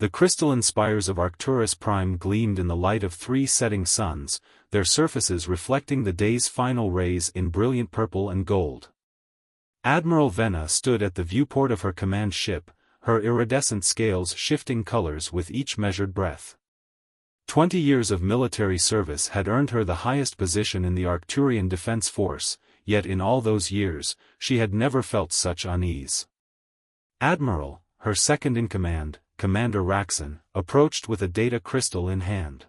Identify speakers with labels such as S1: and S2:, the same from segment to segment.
S1: The crystalline spires of Arcturus Prime gleamed in the light of 3 setting suns, their surfaces reflecting the day's final rays in brilliant purple and gold. Admiral Venna stood at the viewport of her command ship, her iridescent scales shifting colors with each measured breath. 20 years of military service had earned her the highest position in the Arcturian Defense Force, yet in all those years, she had never felt such unease. Admiral, her second-in-command, Commander Raxon, approached with a data crystal in hand.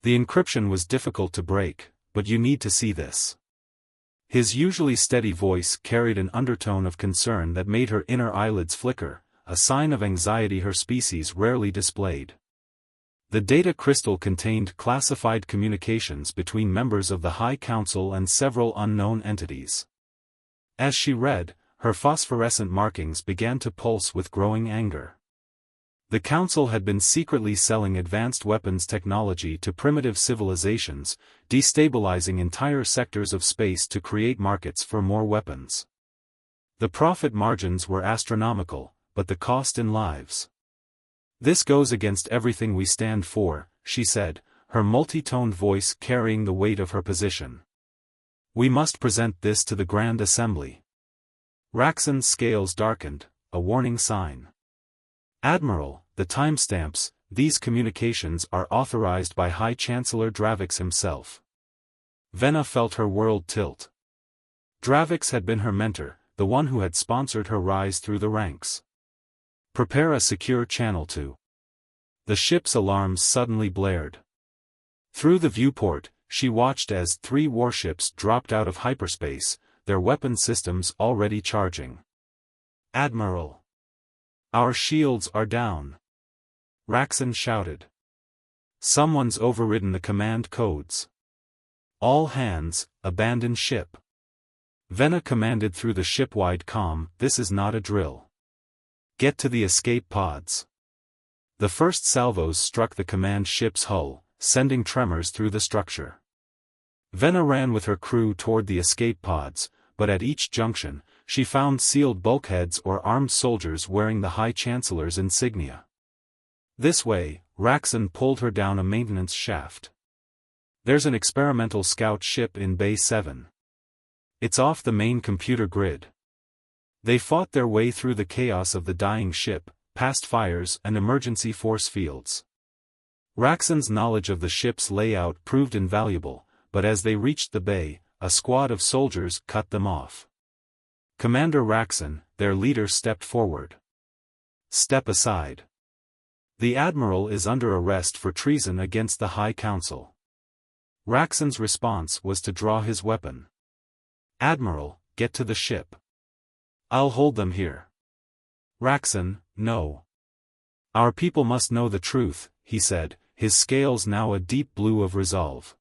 S1: The encryption was difficult to break, but you need to see this. His usually steady voice carried an undertone of concern that made her inner eyelids flicker, a sign of anxiety her species rarely displayed. The data crystal contained classified communications between members of the High Council and several unknown entities. As she read, her phosphorescent markings began to pulse with growing anger. The Council had been secretly selling advanced weapons technology to primitive civilizations, destabilizing entire sectors of space to create markets for more weapons. The profit margins were astronomical, but the cost in lives. This goes against everything we stand for, she said, her multi-toned voice carrying the weight of her position. We must present this to the Grand Assembly. Raxon's scales darkened, a warning sign. Admiral, the timestamps, these communications are authorized by High Chancellor Dravix himself. Venna felt her world tilt. Dravix had been her mentor, the one who had sponsored her rise through the ranks. Prepare a secure channel to. The ship's alarms suddenly blared. Through the viewport, she watched as 3 warships dropped out of hyperspace, their weapon systems already charging. Admiral! Our shields are down. Raxon shouted. Someone's overridden the command codes. All hands, abandon ship. Venna commanded through the ship-wide comm, this is not a drill. Get to the escape pods. The first salvos struck the command ship's hull, sending tremors through the structure. Venna ran with her crew toward the escape pods, but at each junction, she found sealed bulkheads or armed soldiers wearing the High Chancellor's insignia. This way, Raxon pulled her down a maintenance shaft. There's an experimental scout ship in Bay 7. It's off the main computer grid. They fought their way through the chaos of the dying ship, past fires and emergency force fields. Raxon's knowledge of the ship's layout proved invaluable, but as they reached the bay, a squad of soldiers cut them off. Commander Raxon, their leader, stepped forward. Step aside. The Admiral is under arrest for treason against the High Council. Raxon's response was to draw his weapon. Admiral, get to the ship. I'll hold them here. Raxon, no. Our people must know the truth, he said, his scales now a deep blue of resolve.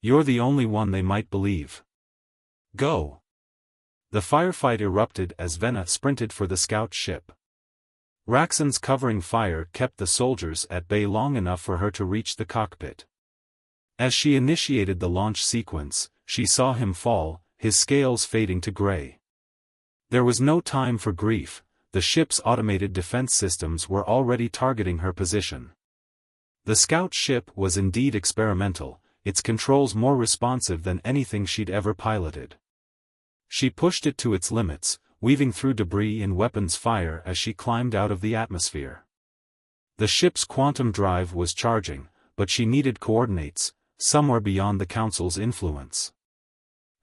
S1: You're the only one they might believe. Go. The firefight erupted as Venna sprinted for the scout ship. Raxon's covering fire kept the soldiers at bay long enough for her to reach the cockpit. As she initiated the launch sequence, she saw him fall, his scales fading to gray. There was no time for grief, the ship's automated defense systems were already targeting her position. The scout ship was indeed experimental, its controls more responsive than anything she'd ever piloted. She pushed it to its limits, weaving through debris and weapons fire as she climbed out of the atmosphere. The ship's quantum drive was charging, but she needed coordinates, somewhere beyond the Council's influence.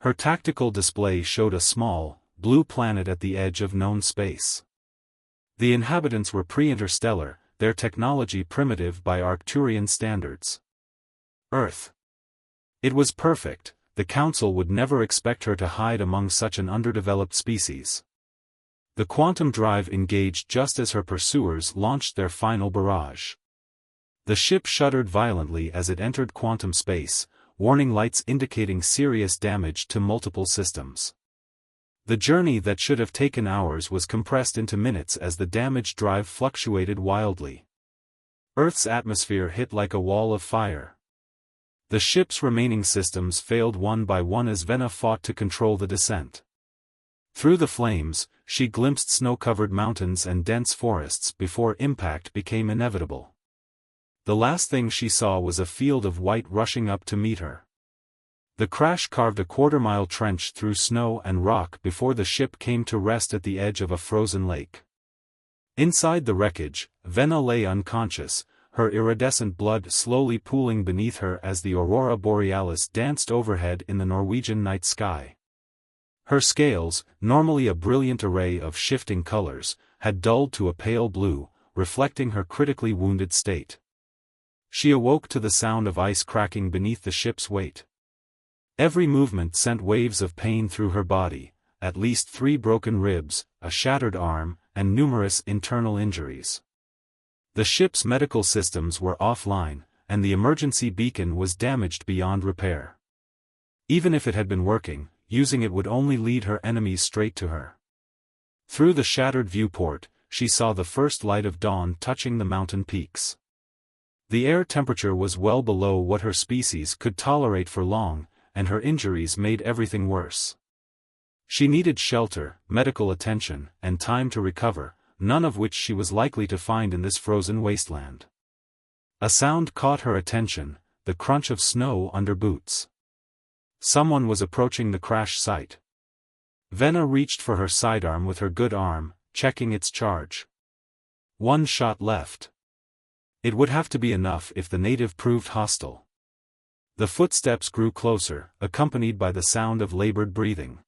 S1: Her tactical display showed a small, blue planet at the edge of known space. The inhabitants were pre-interstellar, their technology primitive by Arcturian standards. Earth. It was perfect. The Council would never expect her to hide among such an underdeveloped species. The quantum drive engaged just as her pursuers launched their final barrage. The ship shuddered violently as it entered quantum space, warning lights indicating serious damage to multiple systems. The journey that should have taken hours was compressed into minutes as the damaged drive fluctuated wildly. Earth's atmosphere hit like a wall of fire. The ship's remaining systems failed one by one as Venna fought to control the descent. Through the flames, she glimpsed snow-covered mountains and dense forests before impact became inevitable. The last thing she saw was a field of white rushing up to meet her. The crash carved a quarter-mile trench through snow and rock before the ship came to rest at the edge of a frozen lake. Inside the wreckage, Venna lay unconscious, her iridescent blood slowly pooling beneath her as the aurora borealis danced overhead in the Norwegian night sky. Her scales, normally a brilliant array of shifting colors, had dulled to a pale blue, reflecting her critically wounded state. She awoke to the sound of ice cracking beneath the ship's weight. Every movement sent waves of pain through her body, at least 3 broken ribs, a shattered arm, and numerous internal injuries. The ship's medical systems were offline, and the emergency beacon was damaged beyond repair. Even if it had been working, using it would only lead her enemies straight to her. Through the shattered viewport, she saw the first light of dawn touching the mountain peaks. The air temperature was well below what her species could tolerate for long, and her injuries made everything worse. She needed shelter, medical attention, and time to recover, none of which she was likely to find in this frozen wasteland. A sound caught her attention, the crunch of snow under boots. Someone was approaching the crash site. Venna reached for her sidearm with her good arm, checking its charge. 1 shot left. It would have to be enough if the native proved hostile. The footsteps grew closer, accompanied by the sound of labored breathing.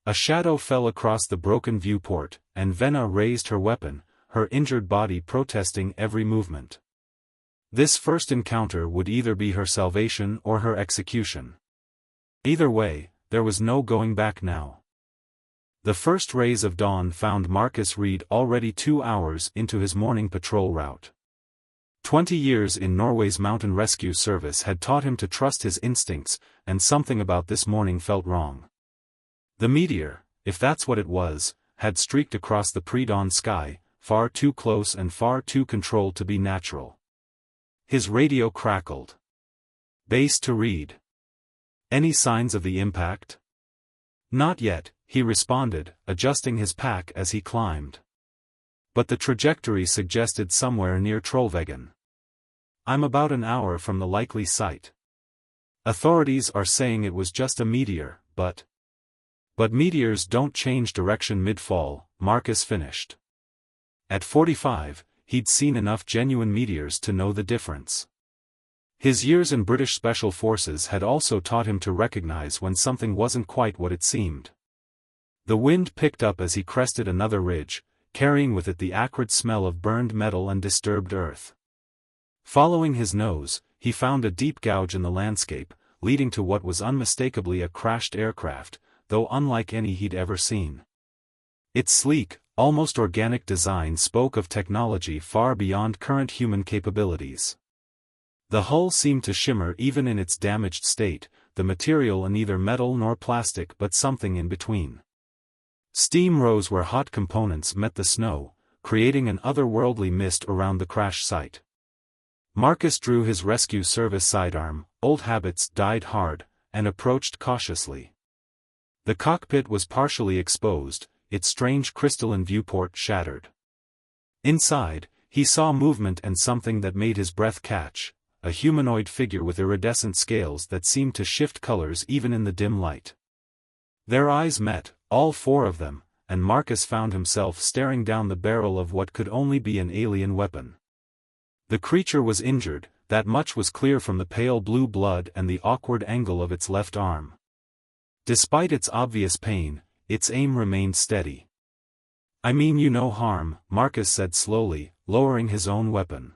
S1: A shadow fell across the broken viewport, and Venna raised her weapon, her injured body protesting every movement. This first encounter would either be her salvation or her execution. Either way, there was no going back now. The first rays of dawn found Marcus Reed already 2 hours into his morning patrol route. 20 years in Norway's mountain rescue service had taught him to trust his instincts, and something about this morning felt wrong. The meteor, if that's what it was, had streaked across the pre-dawn sky, far too close and far too controlled to be natural. His radio crackled. Base to Reed. Any signs of the impact? Not yet, he responded, adjusting his pack as he climbed. But the trajectory suggested somewhere near Trollveggen. I'm about an hour from the likely site. Authorities are saying it was just a meteor, but meteors don't change direction mid-fall, Marcus finished. At 45, he'd seen enough genuine meteors to know the difference. His years in British Special Forces had also taught him to recognize when something wasn't quite what it seemed. The wind picked up as he crested another ridge, carrying with it the acrid smell of burned metal and disturbed earth. Following his nose, he found a deep gouge in the landscape, leading to what was unmistakably a crashed aircraft, though unlike any he'd ever seen. Its sleek, almost organic design spoke of technology far beyond current human capabilities. The hull seemed to shimmer even in its damaged state, the material neither metal nor plastic but something in between. Steam rose where hot components met the snow, creating an otherworldly mist around the crash site. Marcus drew his rescue service sidearm, old habits died hard, and approached cautiously. The cockpit was partially exposed, its strange crystalline viewport shattered. Inside, he saw movement and something that made his breath catch, a humanoid figure with iridescent scales that seemed to shift colors even in the dim light. Their eyes met, all 4 of them, and Marcus found himself staring down the barrel of what could only be an alien weapon. The creature was injured, that much was clear from the pale blue blood and the awkward angle of its left arm. Despite its obvious pain, its aim remained steady. I mean you no harm, Marcus said slowly, lowering his own weapon.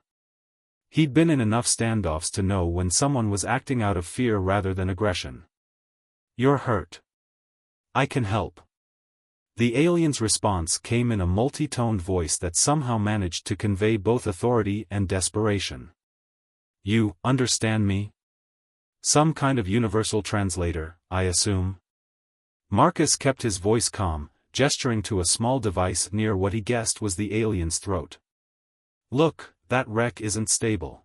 S1: He'd been in enough standoffs to know when someone was acting out of fear rather than aggression. You're hurt. I can help. The alien's response came in a multi-toned voice that somehow managed to convey both authority and desperation. You understand me? Some kind of universal translator, I assume? Marcus kept his voice calm, gesturing to a small device near what he guessed was the alien's throat. Look, that wreck isn't stable.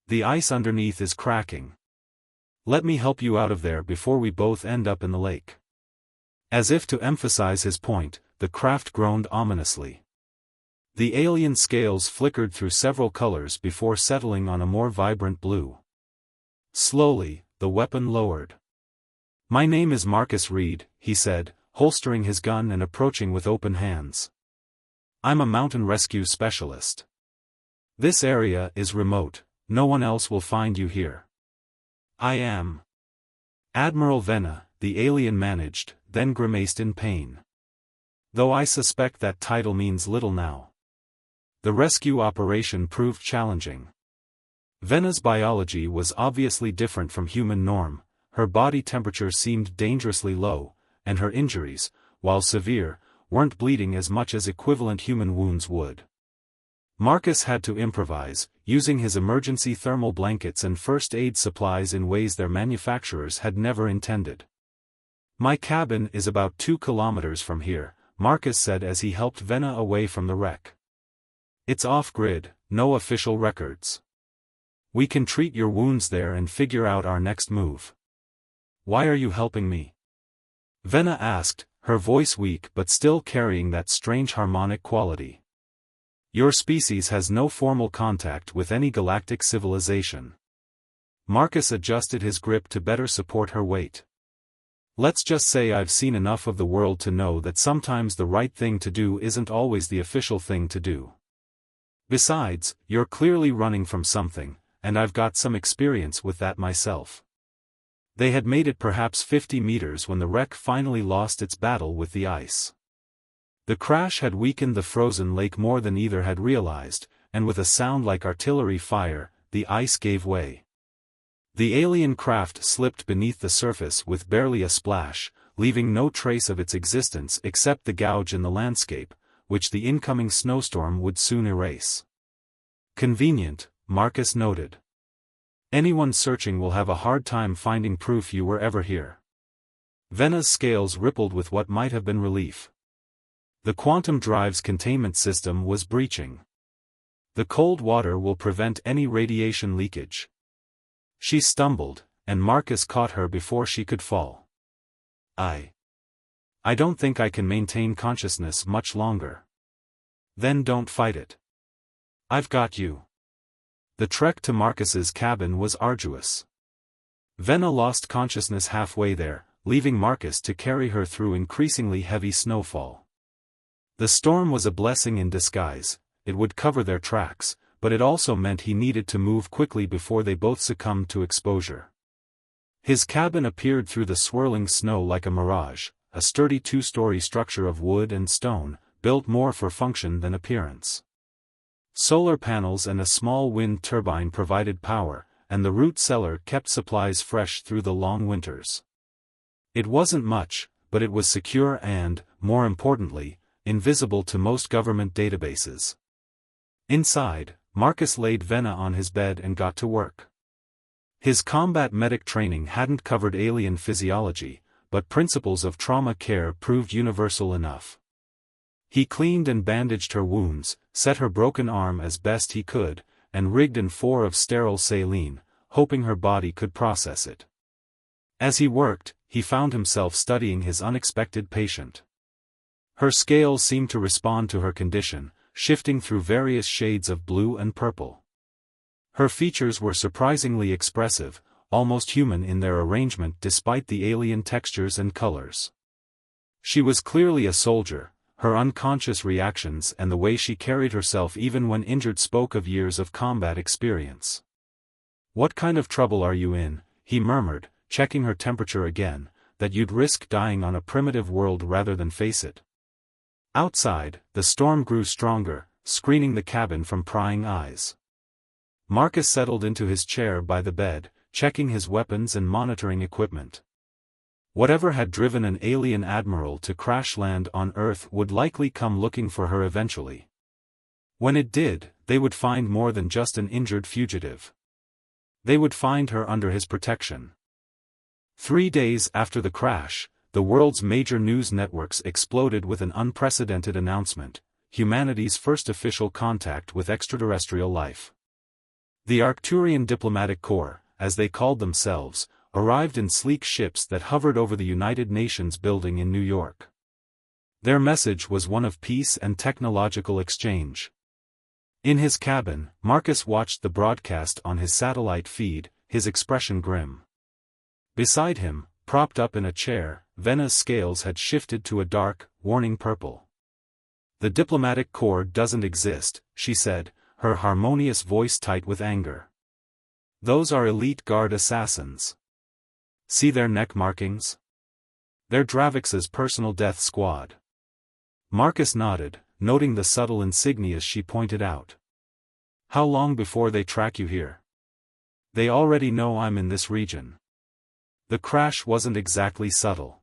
S1: The ice underneath is cracking. Let me help you out of there before we both end up in the lake. As if to emphasize his point, the craft groaned ominously. The alien scales flickered through several colors before settling on a more vibrant blue. Slowly, the weapon lowered. "My name is Marcus Reed," he said, holstering his gun and approaching with open hands. "I'm a mountain rescue specialist. This area is remote, no one else will find you here." "I am Admiral Vena," the alien managed, then grimaced in pain. "Though I suspect that title means little now." The rescue operation proved challenging. Vena's biology was obviously different from human norm, her body temperature seemed dangerously low, and her injuries, while severe, weren't bleeding as much as equivalent human wounds would. Marcus had to improvise, using his emergency thermal blankets and first aid supplies in ways their manufacturers had never intended. "My cabin is about 2 kilometers from here," Marcus said as he helped Vena away from the wreck. "It's off-grid, no official records. We can treat your wounds there and figure out our next move." "Why are you helping me?" Vena asked, her voice weak but still carrying that strange harmonic quality. "Your species has no formal contact with any galactic civilization." Marcus adjusted his grip to better support her weight. "Let's just say I've seen enough of the world to know that sometimes the right thing to do isn't always the official thing to do. Besides, you're clearly running from something, and I've got some experience with that myself." They had made it perhaps 50 meters when the wreck finally lost its battle with the ice. The crash had weakened the frozen lake more than either had realized, and with a sound like artillery fire, the ice gave way. The alien craft slipped beneath the surface with barely a splash, leaving no trace of its existence except the gouge in the landscape, which the incoming snowstorm would soon erase. "Convenient," Marcus noted. "Anyone searching will have a hard time finding proof you were ever here." Vena's scales rippled with what might have been relief. The quantum drive's containment system was breaching. "The cold water will prevent any radiation leakage." She stumbled, and Marcus caught her before she could fall. I don't think I can maintain consciousness much longer." "Then don't fight it. I've got you." The trek to Marcus's cabin was arduous. Vena lost consciousness halfway there, leaving Marcus to carry her through increasingly heavy snowfall. The storm was a blessing in disguise. It would cover their tracks, but it also meant he needed to move quickly before they both succumbed to exposure. His cabin appeared through the swirling snow like a mirage, a sturdy 2-story structure of wood and stone, built more for function than appearance. Solar panels and a small wind turbine provided power, and the root cellar kept supplies fresh through the long winters. It wasn't much, but it was secure and, more importantly, invisible to most government databases. Inside, Marcus laid Vena on his bed and got to work. His combat medic training hadn't covered alien physiology, but principles of trauma care proved universal enough. He cleaned and bandaged her wounds, set her broken arm as best he could, and rigged in 4 of sterile saline, hoping her body could process it. As he worked, he found himself studying his unexpected patient. Her scales seemed to respond to her condition, shifting through various shades of blue and purple. Her features were surprisingly expressive, almost human in their arrangement despite the alien textures and colors. She was clearly a soldier. Her unconscious reactions and the way she carried herself even when injured spoke of years of combat experience. "What kind of trouble are you in?" he murmured, checking her temperature again, "that you'd risk dying on a primitive world rather than face it?" Outside, the storm grew stronger, screening the cabin from prying eyes. Marcus settled into his chair by the bed, checking his weapons and monitoring equipment. Whatever had driven an alien admiral to crash land on Earth would likely come looking for her eventually. When it did, they would find more than just an injured fugitive. They would find her under his protection. 3 days after the crash, the world's major news networks exploded with an unprecedented announcement: humanity's first official contact with extraterrestrial life. The Arcturian Diplomatic Corps, as they called themselves, arrived in sleek ships that hovered over the United Nations building in New York. Their message was one of peace and technological exchange. In his cabin, Marcus watched the broadcast on his satellite feed, his expression grim. Beside him, propped up in a chair, Vena's scales had shifted to a dark, warning purple. "The diplomatic corps doesn't exist," she said, her harmonious voice tight with anger. "Those are elite guard assassins. See their neck markings? They're Dravix's personal death squad." Marcus nodded, noting the subtle insignias she pointed out. "How long before they track you here?" "They already know I'm in this region." The crash wasn't exactly subtle.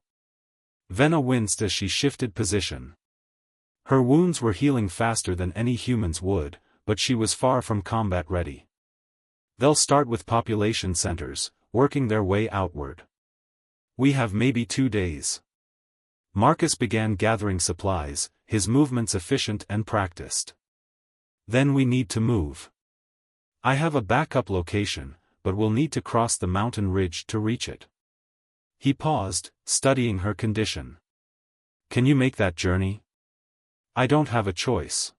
S1: Vena winced as she shifted position. Her wounds were healing faster than any humans would, but she was far from combat ready. "They'll start with population centers, working their way outward. We have maybe 2 days." Marcus began gathering supplies, his movements efficient and practiced. "Then we need to move. I have a backup location, but we'll need to cross the mountain ridge to reach it." He paused, studying her condition. "Can you make that journey?" "I don't have a choice."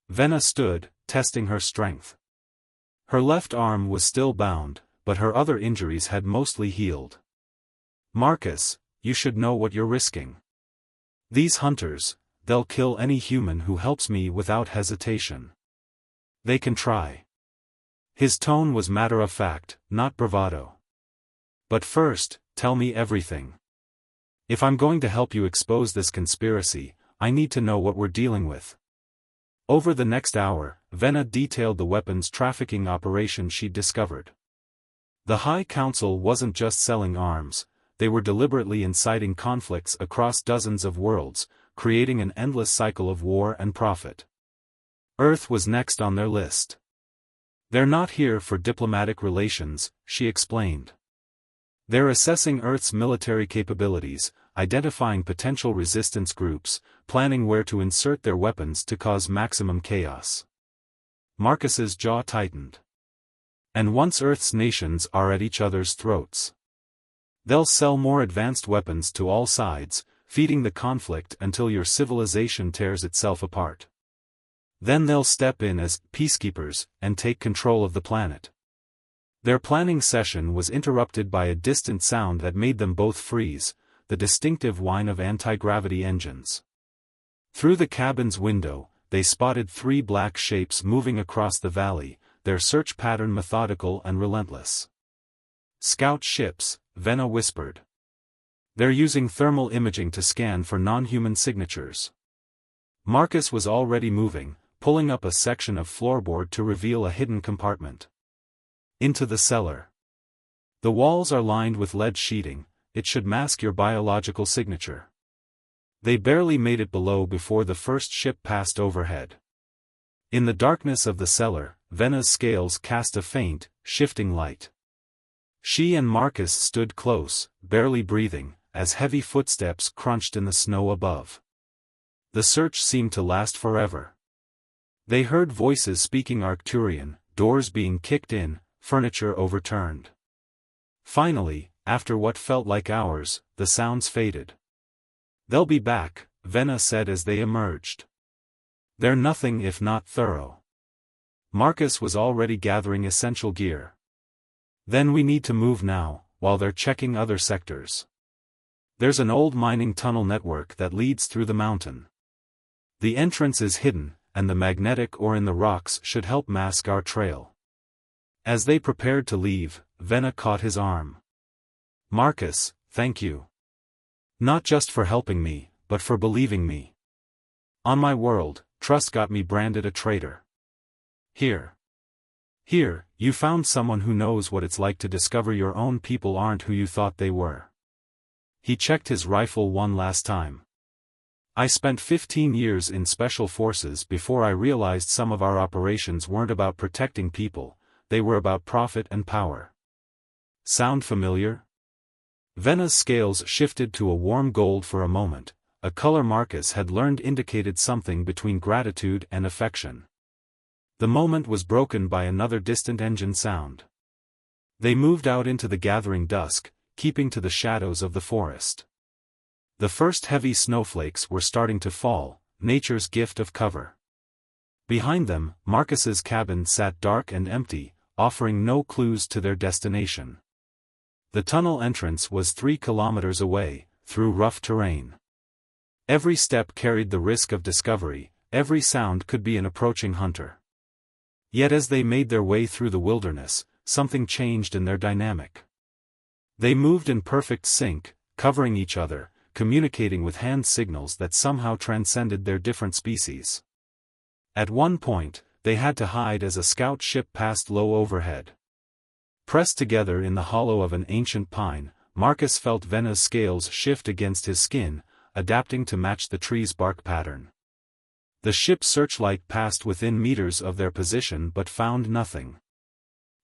S1: Vena stood, testing her strength. Her left arm was still bound, but her other injuries had mostly healed. "Marcus, you should know what you're risking. These hunters, they'll kill any human who helps me without hesitation. They can try." His tone was matter-of-fact, not bravado. "But first, tell me everything. If I'm going to help you expose this conspiracy, I need to know what we're dealing with." Over the next hour, Vena detailed the weapons trafficking operation she'd discovered. The High Council wasn't just selling arms, they were deliberately inciting conflicts across dozens of worlds, creating an endless cycle of war and profit. Earth was next on their list. "They're not here for diplomatic relations," she explained. "They're assessing Earth's military capabilities, identifying potential resistance groups, planning where to insert their weapons to cause maximum chaos." Marcus's jaw tightened. "And once Earth's nations are at each other's throats, they'll sell more advanced weapons to all sides, feeding the conflict until your civilization tears itself apart. Then they'll step in as peacekeepers and take control of the planet." Their planning session was interrupted by a distant sound that made them both freeze, the distinctive whine of anti-gravity engines. Through the cabin's window, they spotted 3 black shapes moving across the valley, their search pattern methodical and relentless. "Scout ships," Vena whispered. "They're using thermal imaging to scan for non-human signatures." Marcus was already moving, pulling up a section of floorboard to reveal a hidden compartment. "Into the cellar. The walls are lined with lead sheeting, it should mask your biological signature." They barely made it below before the first ship passed overhead. In the darkness of the cellar, Vena's scales cast a faint, shifting light. She and Marcus stood close, barely breathing, as heavy footsteps crunched in the snow above. The search seemed to last forever. They heard voices speaking Arcturian, doors being kicked in, furniture overturned. Finally, after what felt like hours, the sounds faded. "They'll be back," Vena said as they emerged. "They're nothing if not thorough." Marcus was already gathering essential gear. "Then we need to move now, while they're checking other sectors. There's an old mining tunnel network that leads through the mountain. The entrance is hidden, and the magnetic ore in the rocks should help mask our trail." As they prepared to leave, Vena caught his arm. "Marcus, thank you. Not just for helping me, but for believing me. On my world, trust got me branded a traitor. Here, you found someone who knows what it's like to discover your own people aren't who you thought they were." He checked his rifle one last time. "I spent 15 years in special forces before I realized some of our operations weren't about protecting people, they were about profit and power. Sound familiar?" Vena's scales shifted to a warm gold for a moment, a color Marcus had learned indicated something between gratitude and affection. The moment was broken by another distant engine sound. They moved out into the gathering dusk, keeping to the shadows of the forest. The first heavy snowflakes were starting to fall, nature's gift of cover. Behind them, Marcus's cabin sat dark and empty, offering no clues to their destination. The tunnel entrance was 3 kilometers away, through rough terrain. Every step carried the risk of discovery, every sound could be an approaching hunter. Yet as they made their way through the wilderness, something changed in their dynamic. They moved in perfect sync, covering each other, communicating with hand signals that somehow transcended their different species. At one point, they had to hide as a scout ship passed low overhead. Pressed together in the hollow of an ancient pine, Marcus felt Venna's scales shift against his skin, adapting to match the tree's bark pattern. The ship's searchlight passed within meters of their position but found nothing.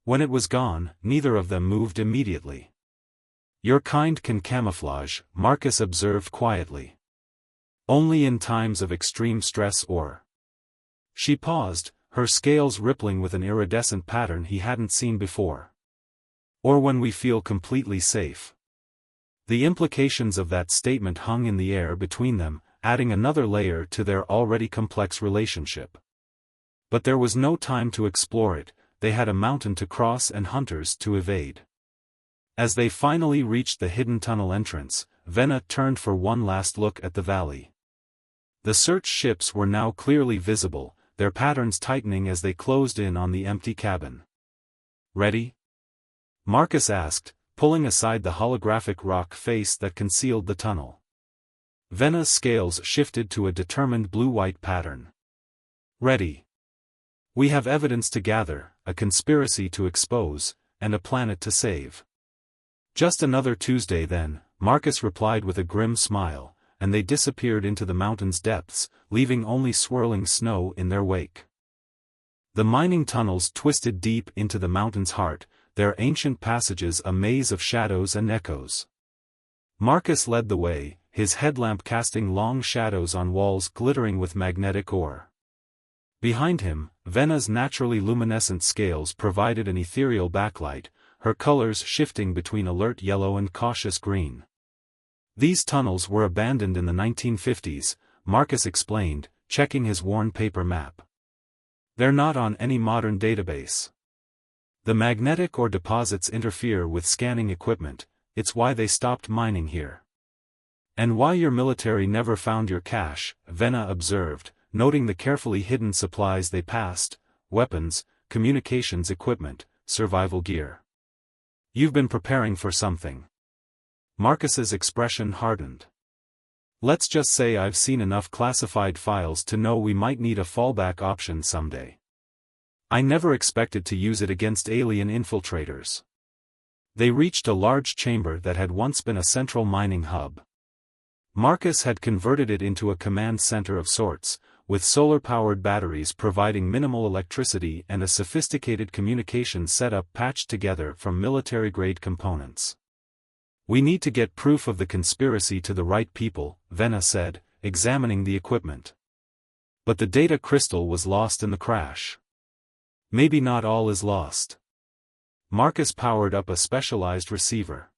S1: When it was gone, neither of them moved immediately. "Your kind can camouflage," Marcus observed quietly. "Only in times of extreme stress or..." She paused, her scales rippling with an iridescent pattern he hadn't seen before. "Or when we feel completely safe." The implications of that statement hung in the air between them, adding another layer to their already complex relationship. But there was no time to explore it, they had a mountain to cross and hunters to evade. As they finally reached the hidden tunnel entrance, Venna turned for one last look at the valley. The search ships were now clearly visible, their patterns tightening as they closed in on the empty cabin. "Ready?" Marcus asked, pulling aside the holographic rock face that concealed the tunnel. Venna's scales shifted to a determined blue-white pattern. "Ready. We have evidence to gather, a conspiracy to expose, and a planet to save." "Just another Tuesday then," Marcus replied with a grim smile, and they disappeared into the mountain's depths, leaving only swirling snow in their wake. The mining tunnels twisted deep into the mountain's heart, their ancient passages a maze of shadows and echoes. Marcus led the way, his headlamp casting long shadows on walls glittering with magnetic ore. Behind him, Venna's naturally luminescent scales provided an ethereal backlight, her colors shifting between alert yellow and cautious green. "These tunnels were abandoned in the 1950s, Marcus explained, checking his worn paper map. "They're not on any modern database. The magnetic ore deposits interfere with scanning equipment, it's why they stopped mining here." "And why your military never found your cache," Venna observed, noting the carefully hidden supplies they passed: weapons, communications equipment, survival gear. "You've been preparing for something." Marcus's expression hardened. "Let's just say I've seen enough classified files to know we might need a fallback option someday. I never expected to use it against alien infiltrators." They reached a large chamber that had once been a central mining hub. Marcus had converted it into a command center of sorts, with solar-powered batteries providing minimal electricity and a sophisticated communications setup patched together from military-grade components. "We need to get proof of the conspiracy to the right people," Venna said, examining the equipment. "But the data crystal was lost in the crash." "Maybe not all is lost." Marcus powered up a specialized receiver.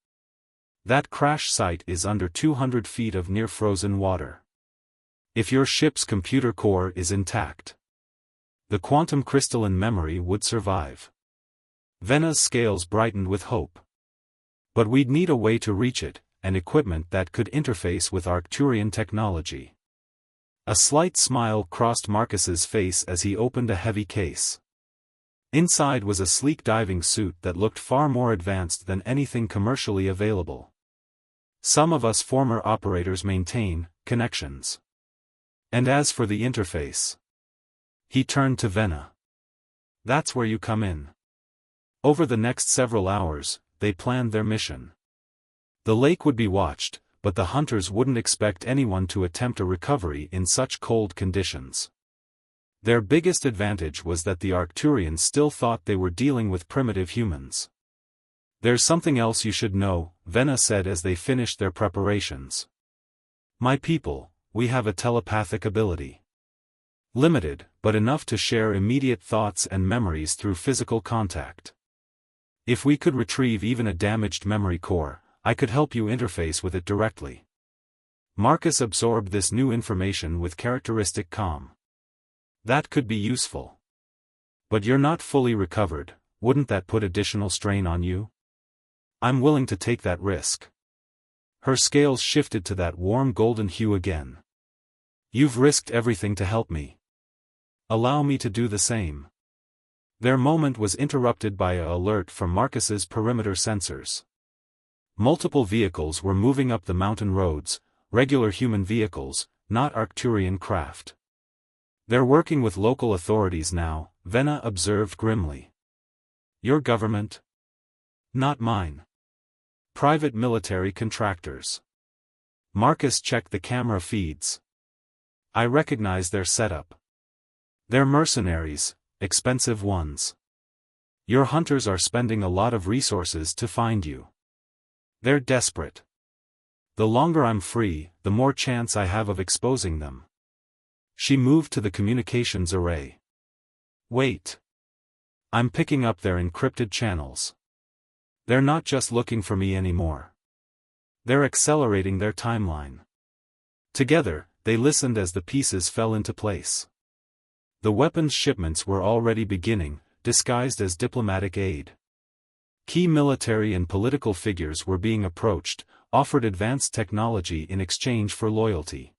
S1: "That crash site is under 200 feet of near-frozen water. If your ship's computer core is intact, the quantum crystalline memory would survive." Venna's scales brightened with hope. "But we'd need a way to reach it, and equipment that could interface with Arcturian technology." A slight smile crossed Marcus's face as he opened a heavy case. Inside was a sleek diving suit that looked far more advanced than anything commercially available. "Some of us former operators maintain connections. And as for the interface..." He turned to Venna. "That's where you come in." Over the next several hours, they planned their mission. The lake would be watched, but the hunters wouldn't expect anyone to attempt a recovery in such cold conditions. Their biggest advantage was that the Arcturians still thought they were dealing with primitive humans. "There's something else you should know," Venna said as they finished their preparations. "My people, we have a telepathic ability. Limited, but enough to share immediate thoughts and memories through physical contact. If we could retrieve even a damaged memory core, I could help you interface with it directly. Marcus absorbed this new information with characteristic calm. That could be useful. But you're not fully recovered, wouldn't that put additional strain on you? I'm willing to take that risk. Her scales shifted to that warm golden hue again. You've risked everything to help me. Allow me to do the same. Their moment was interrupted by an alert from Marcus's perimeter sensors. Multiple vehicles were moving up the mountain roads, regular human vehicles, not Arcturian craft. They're working with local authorities now, Venna observed grimly. Your government? Not mine. Private military contractors. Marcus checked the camera feeds. I recognize their setup. They're mercenaries, expensive ones. Your hunters are spending a lot of resources to find you. They're desperate. The longer I'm free, the more chance I have of exposing them. She moved to the communications array. Wait. I'm picking up their encrypted channels. They're not just looking for me anymore. They're accelerating their timeline. Together, they listened as the pieces fell into place. The weapons shipments were already beginning, disguised as diplomatic aid. Key military and political figures were being approached, offered advanced technology in exchange for loyalty.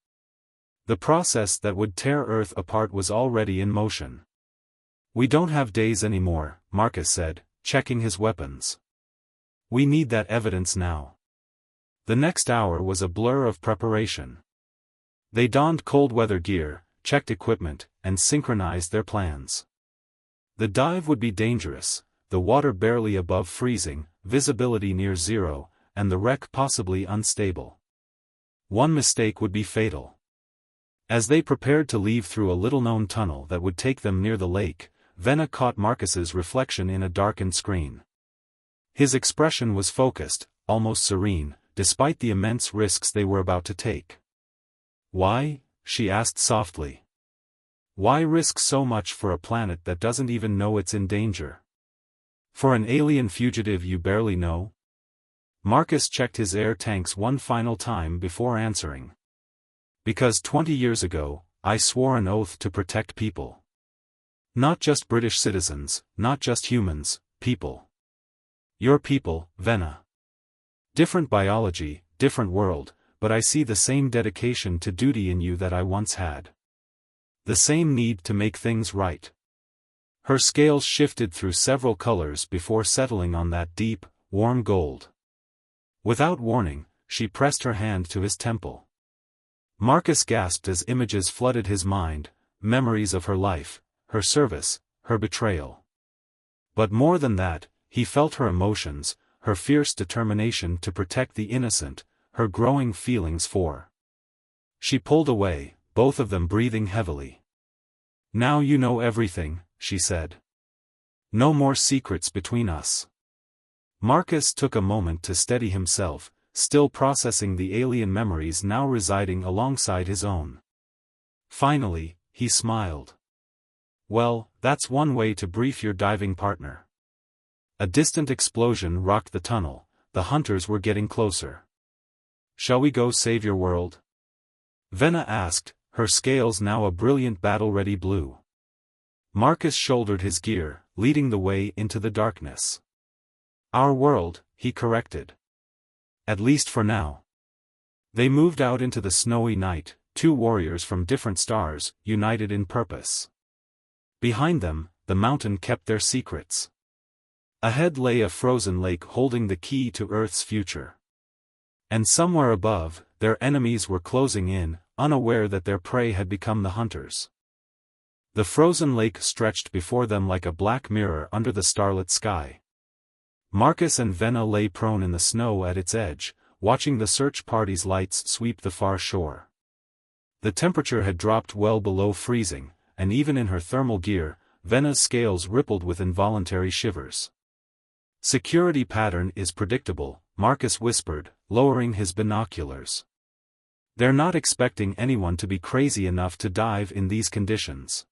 S1: The process that would tear Earth apart was already in motion. We don't have days anymore, Marcus said, checking his weapons. We need that evidence now. The next hour was a blur of preparation. They donned cold weather gear, checked equipment, and synchronized their plans. The dive would be dangerous, the water barely above freezing, visibility near zero, and the wreck possibly unstable. One mistake would be fatal. As they prepared to leave through a little-known tunnel that would take them near the lake, Venna caught Marcus's reflection in a darkened screen. His expression was focused, almost serene, despite the immense risks they were about to take. Why? She asked softly. Why risk so much for a planet that doesn't even know it's in danger? For an alien fugitive you barely know? Marcus checked his air tanks one final time before answering. Because 20 years ago, I swore an oath to protect people. Not just British citizens, not just humans, people. Your people, Venna. Different biology, different world, but I see the same dedication to duty in you that I once had. The same need to make things right. Her scales shifted through several colors before settling on that deep, warm gold. Without warning, she pressed her hand to his temple. Marcus gasped as images flooded his mind, memories of her life, her service, her betrayal. But more than that, he felt her emotions, her fierce determination to protect the innocent, her growing feelings for. She pulled away, both of them breathing heavily. Now you know everything, she said. No more secrets between us. Marcus took a moment to steady himself, still processing the alien memories now residing alongside his own. Finally, he smiled. Well, that's one way to brief your diving partner. A distant explosion rocked the tunnel, the hunters were getting closer. Shall we go save your world? Venna asked, her scales now a brilliant battle-ready blue. Marcus shouldered his gear, leading the way into the darkness. Our world, he corrected. At least for now. They moved out into the snowy night, two warriors from different stars, united in purpose. Behind them, the mountain kept their secrets. Ahead lay a frozen lake holding the key to Earth's future. And somewhere above, their enemies were closing in, unaware that their prey had become the hunters. The frozen lake stretched before them like a black mirror under the starlit sky. Marcus and Venna lay prone in the snow at its edge, watching the search party's lights sweep the far shore. The temperature had dropped well below freezing, and even in her thermal gear, Venna's scales rippled with involuntary shivers. Security pattern is predictable, Marcus whispered, lowering his binoculars. They're not expecting anyone to be crazy enough to dive in these conditions.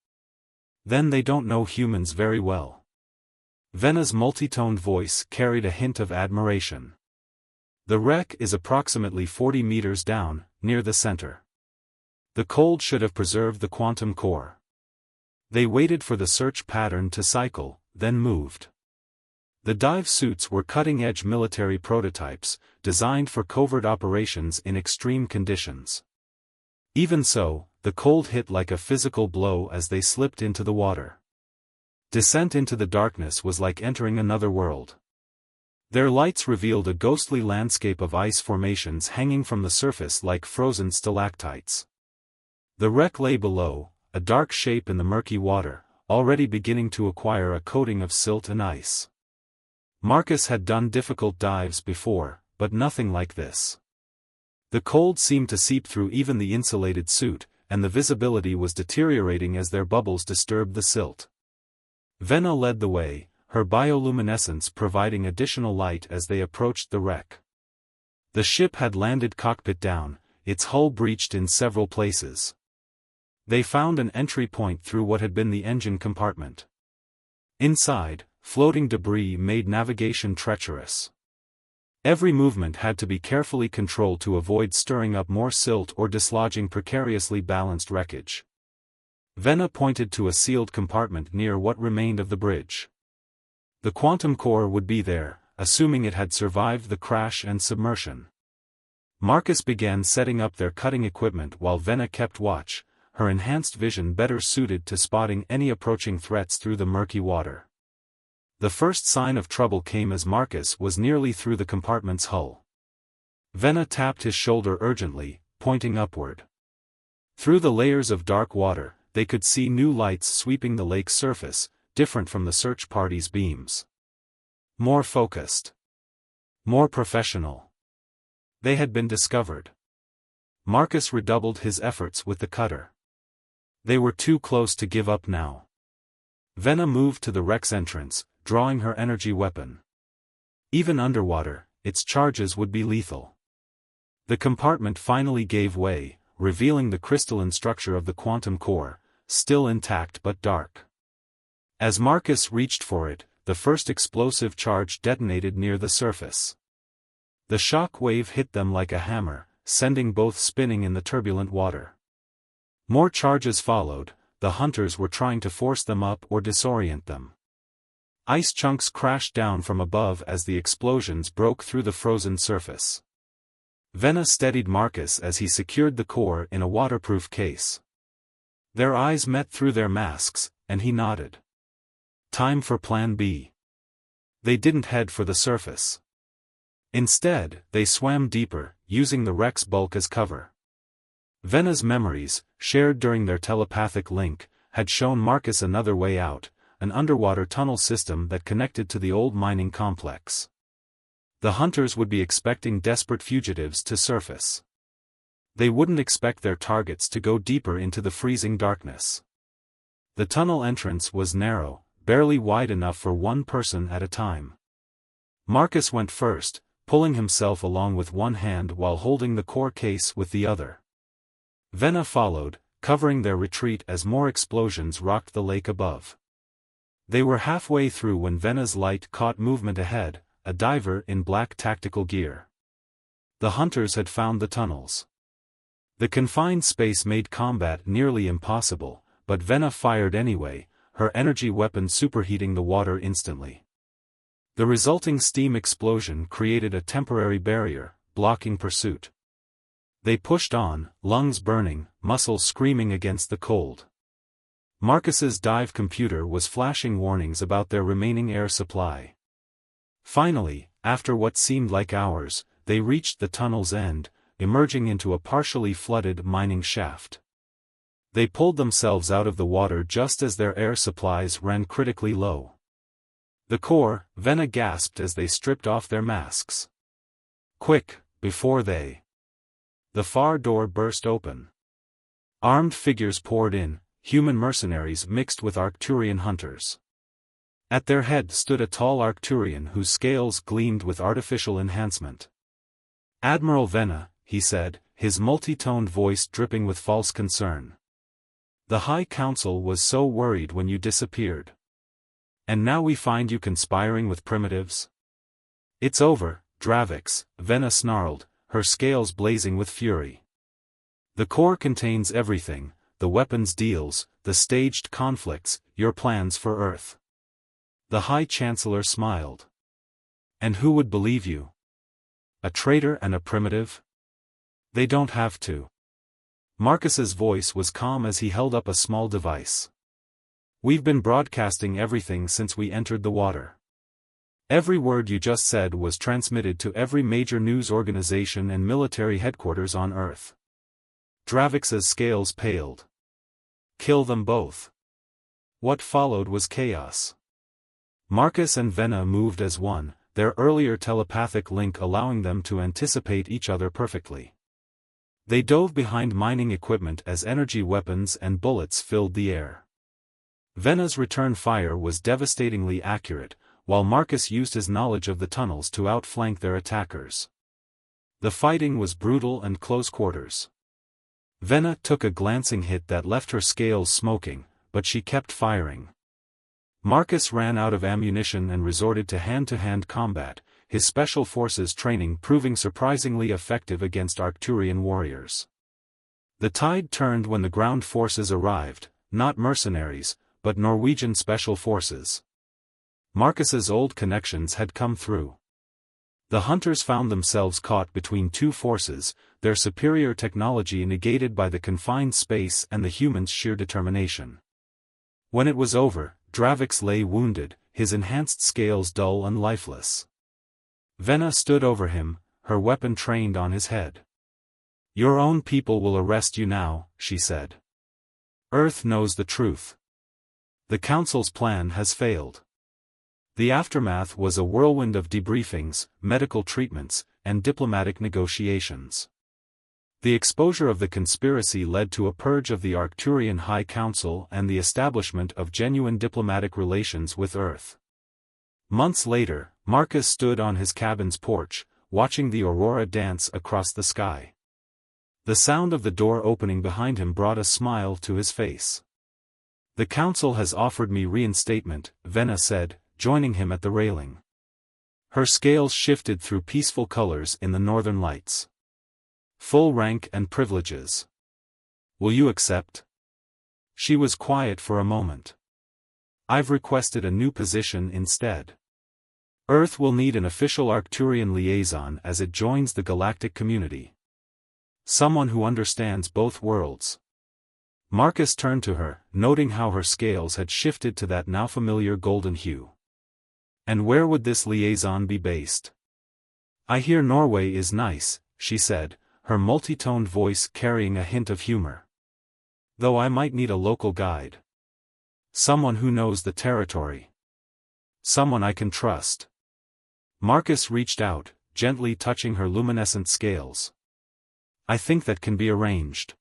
S1: Then they don't know humans very well. Vena's multi-toned voice carried a hint of admiration. The wreck is approximately 40 meters down, near the center. The cold should have preserved the quantum core. They waited for the search pattern to cycle, then moved. The dive suits were cutting-edge military prototypes, designed for covert operations in extreme conditions. Even so, the cold hit like a physical blow as they slipped into the water. Descent into the darkness was like entering another world. Their lights revealed a ghostly landscape of ice formations hanging from the surface like frozen stalactites. The wreck lay below, a dark shape in the murky water, already beginning to acquire a coating of silt and ice. Marcus had done difficult dives before, but nothing like this. The cold seemed to seep through even the insulated suit, and the visibility was deteriorating as their bubbles disturbed the silt. Vena led the way, her bioluminescence providing additional light as they approached the wreck. The ship had landed cockpit down, its hull breached in several places. They found an entry point through what had been the engine compartment. Inside, floating debris made navigation treacherous. Every movement had to be carefully controlled to avoid stirring up more silt or dislodging precariously balanced wreckage. Vena pointed to a sealed compartment near what remained of the bridge. The quantum core would be there, assuming it had survived the crash and submersion. Marcus began setting up their cutting equipment while Vena kept watch, her enhanced vision better suited to spotting any approaching threats through the murky water. The first sign of trouble came as Marcus was nearly through the compartment's hull. Vena tapped his shoulder urgently, pointing upward. Through the layers of dark water, they could see new lights sweeping the lake's surface, different from the search party's beams. More focused. More professional. They had been discovered. Marcus redoubled his efforts with the cutter. They were too close to give up now. Vena moved to the wreck's entrance, drawing her energy weapon. Even underwater, its charges would be lethal. The compartment finally gave way, revealing the crystalline structure of the quantum core, still intact but dark. As Marcus reached for it, the first explosive charge detonated near the surface. The shock wave hit them like a hammer, sending both spinning in the turbulent water. More charges followed, the hunters were trying to force them up or disorient them. Ice chunks crashed down from above as the explosions broke through the frozen surface. Vena steadied Marcus as he secured the core in a waterproof case. Their eyes met through their masks, and he nodded. Time for Plan B. They didn't head for the surface. Instead, they swam deeper, using the wreck's bulk as cover. Vena's memories, shared during their telepathic link, had shown Marcus another way out, an underwater tunnel system that connected to the old mining complex. The hunters would be expecting desperate fugitives to surface. They wouldn't expect their targets to go deeper into the freezing darkness. The tunnel entrance was narrow, barely wide enough for one person at a time. Marcus went first, pulling himself along with one hand while holding the core case with the other. Vena followed, covering their retreat as more explosions rocked the lake above. They were halfway through when Vena's light caught movement ahead, a diver in black tactical gear. The hunters had found the tunnels. The confined space made combat nearly impossible, but Vena fired anyway, her energy weapon superheating the water instantly. The resulting steam explosion created a temporary barrier, blocking pursuit. They pushed on, lungs burning, muscles screaming against the cold. Marcus's dive computer was flashing warnings about their remaining air supply. Finally, after what seemed like hours, they reached the tunnel's end, emerging into a partially flooded mining shaft. They pulled themselves out of the water just as their air supplies ran critically low. The core, Vena gasped as they stripped off their masks. Quick, before they... The far door burst open. Armed figures poured in, human mercenaries mixed with Arcturian hunters. At their head stood a tall Arcturian whose scales gleamed with artificial enhancement. Admiral Vena, he said, his multi-toned voice dripping with false concern. The High Council was so worried when you disappeared. And now we find you conspiring with primitives? It's over, Dravix, Vena snarled, her scales blazing with fury. The core contains everything, the weapons deals, the staged conflicts, your plans for Earth. The High Chancellor smiled. And who would believe you? A traitor and a primitive? They don't have to. Marcus's voice was calm as he held up a small device. We've been broadcasting everything since we entered the water. Every word you just said was transmitted to every major news organization and military headquarters on Earth. Dravix's scales paled. Kill them both. What followed was chaos. Marcus and Vena moved as one, their earlier telepathic link allowing them to anticipate each other perfectly. They dove behind mining equipment as energy weapons and bullets filled the air. Vena's return fire was devastatingly accurate, while Marcus used his knowledge of the tunnels to outflank their attackers. The fighting was brutal and close quarters. Vena took a glancing hit that left her scales smoking, but she kept firing. Marcus ran out of ammunition and resorted to hand-to-hand combat, his special forces training proving surprisingly effective against Arcturian warriors. The tide turned when the ground forces arrived, not mercenaries, but Norwegian special forces. Marcus's old connections had come through. The hunters found themselves caught between two forces, their superior technology negated by the confined space and the humans' sheer determination. When it was over, Dravix lay wounded, his enhanced scales dull and lifeless. Vena stood over him, her weapon trained on his head. Your own people will arrest you now, she said. Earth knows the truth. The Council's plan has failed. The aftermath was a whirlwind of debriefings, medical treatments, and diplomatic negotiations. The exposure of the conspiracy led to a purge of the Arcturian High Council and the establishment of genuine diplomatic relations with Earth. Months later, Marcus stood on his cabin's porch, watching the aurora dance across the sky. The sound of the door opening behind him brought a smile to his face. The Council has offered me reinstatement, Vena said, joining him at the railing. Her scales shifted through peaceful colors in the northern lights. Full rank and privileges. Will you accept? She was quiet for a moment. I've requested a new position instead. Earth will need an official Arcturian liaison as it joins the galactic community. Someone who understands both worlds. Marcus turned to her, noting how her scales had shifted to that now familiar golden hue. And where would this liaison be based? I hear Norway is nice, she said, her multi-toned voice carrying a hint of humor. Though I might need a local guide. Someone who knows the territory. Someone I can trust. Marcus reached out, gently touching her luminescent scales. I think that can be arranged.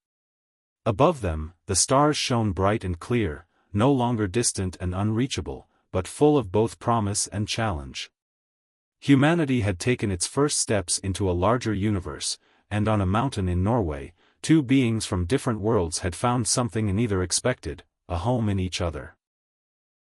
S1: Above them, the stars shone bright and clear, no longer distant and unreachable, but full of both promise and challenge. Humanity had taken its first steps into a larger universe, and on a mountain in Norway, two beings from different worlds had found something neither expected, a home in each other.